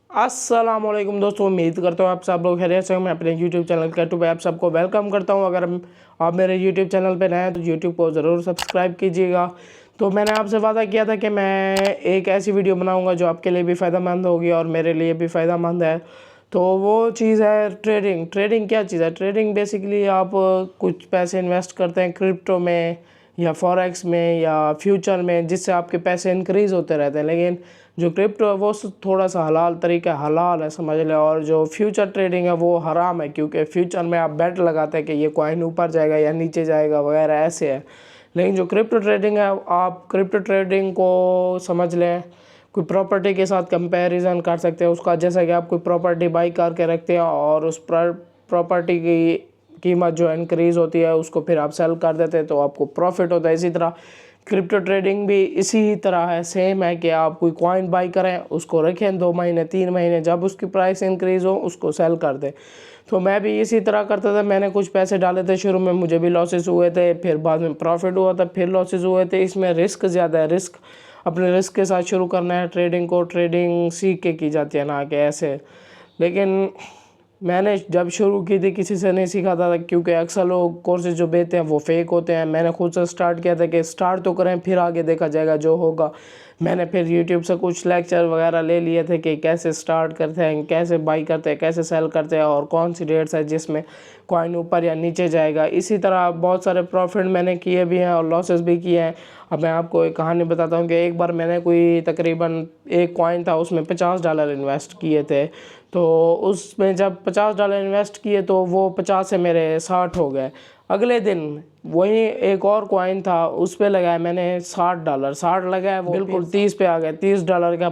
अस्सलामुअलैकुम दोस्तों, उम्मीद करता हूँ आप सब लोग खैरियत से हो। मैं अपने यूट्यूब चैनल कैटू पे आप सबको वेलकम करता हूँ। अगर आप मेरे यूट्यूब चैनल पे नए हैं तो यूट्यूब को ज़रूर सब्सक्राइब कीजिएगा। तो मैंने आपसे वादा किया था कि मैं एक ऐसी वीडियो बनाऊँगा जो आपके लिए भी फ़ायदेमंद होगी और मेरे लिए भी फ़ायदेमंद है। तो वो चीज़ है ट्रेडिंग। ट्रेडिंग क्या चीज़ है? ट्रेडिंग बेसिकली आप कुछ पैसे इन्वेस्ट करते हैं क्रिप्टो में या फॉरेक्स में या फ्यूचर में, जिससे आपके पैसे इंक्रीज़ होते रहते हैं। लेकिन जो क्रिप्टो है वो थोड़ा सा हलाल तरीका हलाल है, समझ लें। और जो फ्यूचर ट्रेडिंग है वो हराम है, क्योंकि फ्यूचर में आप बेट लगाते हैं कि ये कॉइन ऊपर जाएगा या नीचे जाएगा वगैरह, ऐसे है। लेकिन जो क्रिप्टो ट्रेडिंग है, आप क्रिप्टो ट्रेडिंग को समझ लें कोई प्रॉपर्टी के साथ कंपैरिजन कर सकते हैं उसका। जैसा कि आप कोई प्रॉपर्टी बाई करके रखते हैं और उस प्रॉपर्टी की कीमत जो इंक्रीज़ होती है उसको फिर आप सेल कर देते हैं तो आपको प्रॉफिट होता है। इसी तरह क्रिप्टो ट्रेडिंग भी इसी ही तरह है, सेम है कि आप कोई कॉइन बाई करें, उसको रखें 2 महीने 3 महीने, जब उसकी प्राइस इंक्रीज़ हो उसको सेल कर दें। तो मैं भी इसी तरह करता था। मैंने कुछ पैसे डाले थे शुरू में, मुझे भी लॉसेस हुए थे, फिर बाद में प्रॉफिट हुआ था, फिर लॉसेस हुए थे। इसमें रिस्क ज़्यादा है। अपने रिस्क के साथ शुरू करना है ट्रेडिंग को। ट्रेडिंग सीख के की जाती है, ना कि ऐसे। लेकिन मैंने जब शुरू की थी किसी से नहीं सीखा था, क्योंकि अक्सर लोग कोर्सेज जो देते हैं वो फेक होते हैं। मैंने खुद से स्टार्ट किया था कि स्टार्ट तो करें, फिर आगे देखा जाएगा जो होगा। मैंने फिर यूट्यूब से कुछ लेक्चर वगैरह ले लिए थे कि कैसे स्टार्ट करते हैं, कैसे बाई करते हैं, कैसे सेल करते हैं और कौन सी डेट्स है जिसमें कॉइन ऊपर या नीचे जाएगा। इसी तरह बहुत सारे प्रॉफिट मैंने किए भी हैं और लॉसेस भी किए हैं। अब मैं आपको एक कहानी बताता हूँ कि एक बार मैंने कोई तकरीबन एक कॉइन था, उसमें $50 इन्वेस्ट किए थे। तो उसमें जब $50 इन्वेस्ट किए तो वो 50 से मेरे 60 हो गए। अगले दिन वही एक और कॉइन था, उस पे लगाया मैंने $60। 60 लगाया, वो बिल्कुल 30 पे आ गया। $30 का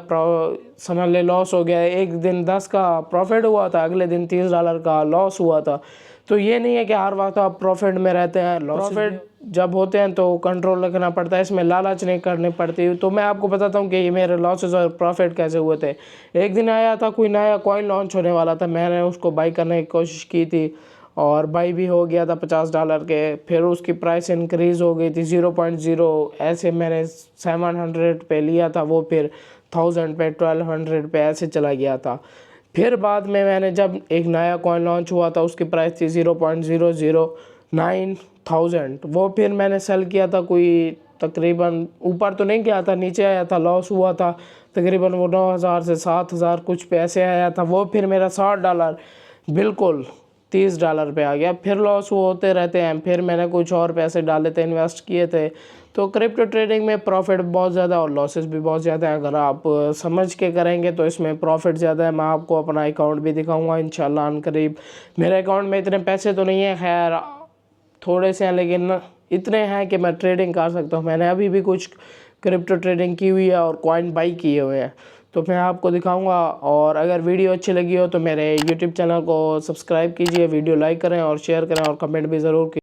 समझ ले लॉस हो गया। एक दिन 10 का प्रॉफिट हुआ था, अगले दिन $30 का लॉस हुआ था। तो ये नहीं है कि हर वक्त आप प्रॉफिट में रहते हैं। प्रॉफिट जब होते हैं तो कंट्रोल रखना पड़ता है, इसमें लालच नहीं करनी पड़ती। तो मैं आपको बताता हूँ कि ये मेरे लॉसेस और प्रॉफिट कैसे हुए थे। एक दिन आया था, कोई नया कॉइन लॉन्च होने वाला था, मैंने उसको बाई करने की कोशिश की थी और बाई भी हो गया था $50 के। फिर उसकी प्राइस इंक्रीज़ हो गई थी 0.0, ऐसे मैंने 700 पे लिया था, वो फिर 1000 पे 1200 पे ऐसे चला गया था। फिर बाद में मैंने जब एक नया कॉइन लॉन्च हुआ था, उसकी प्राइस थी 0.009,000, वो फिर मैंने सेल किया था। कोई तकरीबन ऊपर तो नहीं गया था, नीचे आया था, लॉस हुआ था तकरीबन वो 9000 से 7000 कुछ पैसे आया था। वो फिर मेरा $60 बिल्कुल $30 पे आ गया। फिर लॉस होते रहते हैं। फिर मैंने कुछ और पैसे डाले थे, इन्वेस्ट किए थे। तो क्रिप्टो ट्रेडिंग में प्रॉफिट बहुत ज़्यादा और लॉसेस भी बहुत ज़्यादा है। अगर आप समझ के करेंगे तो इसमें प्रॉफिट ज़्यादा है। मैं आपको अपना अकाउंट भी दिखाऊंगा इंशाल्लाह अनकरीब। मेरे अकाउंट में इतने पैसे तो नहीं है, खैर थोड़े से हैं, लेकिन इतने हैं कि मैं ट्रेडिंग कर सकता हूँ। मैंने अभी भी कुछ क्रिप्टो ट्रेडिंग की हुई है और कॉइन बाई किए हुए हैं, तो मैं आपको दिखाऊंगा। और अगर वीडियो अच्छी लगी हो तो मेरे यूट्यूब चैनल को सब्सक्राइब कीजिए, वीडियो लाइक करें और शेयर करें और कमेंट भी ज़रूर कीजिए।